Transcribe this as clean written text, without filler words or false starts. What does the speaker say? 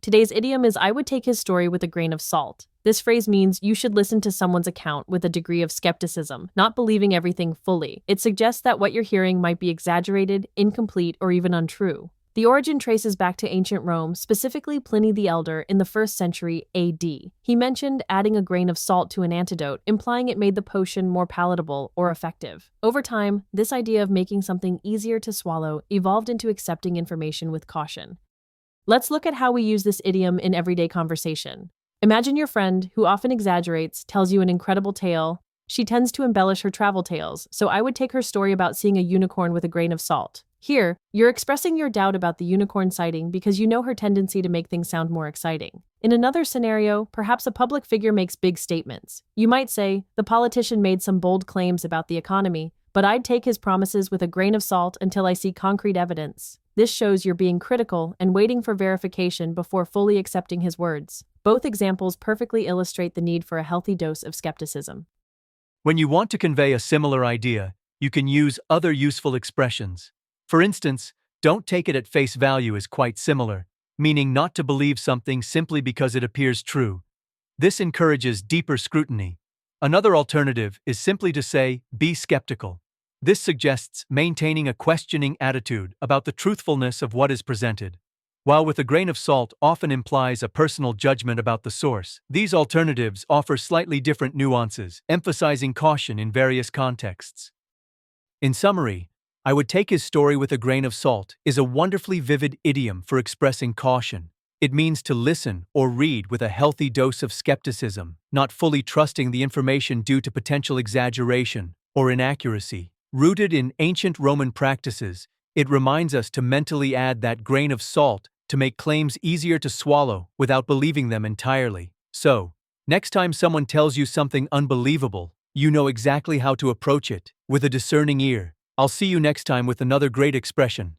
Today's idiom is I would take his story with a grain of salt. This phrase means you should listen to someone's account with a degree of skepticism, not believing everything fully. It suggests that what you're hearing might be exaggerated, incomplete, or even untrue. The origin traces back to ancient Rome, specifically Pliny the Elder in the 1st century AD. He mentioned adding a grain of salt to an antidote, implying it made the potion more palatable or effective. Over time, this idea of making something easier to swallow evolved into accepting information with caution. Let's look at how we use this idiom in everyday conversation. Imagine your friend, who often exaggerates, tells you an incredible tale. She tends to embellish her travel tales, so I would take her story about seeing a unicorn with a grain of salt. Here, you're expressing your doubt about the unicorn sighting because you know her tendency to make things sound more exciting. In another scenario, perhaps a public figure makes big statements. You might say, the politician made some bold claims about the economy, but I'd take his promises with a grain of salt until I see concrete evidence. This shows you're being critical and waiting for verification before fully accepting his words. Both examples perfectly illustrate the need for a healthy dose of skepticism. When you want to convey a similar idea, you can use other useful expressions. For instance, don't take it at face value is quite similar, meaning not to believe something simply because it appears true. This encourages deeper scrutiny. Another alternative is simply to say, be skeptical. This suggests maintaining a questioning attitude about the truthfulness of what is presented. While with a grain of salt often implies a personal judgment about the source, these alternatives offer slightly different nuances, emphasizing caution in various contexts. In summary, I would take his story with a grain of salt is a wonderfully vivid idiom for expressing caution. It means to listen or read with a healthy dose of skepticism, not fully trusting the information due to potential exaggeration or inaccuracy. Rooted in ancient Roman practices, it reminds us to mentally add that grain of salt to make claims easier to swallow without believing them entirely. So, next time someone tells you something unbelievable, you know exactly how to approach it with a discerning ear. I'll see you next time with another great expression.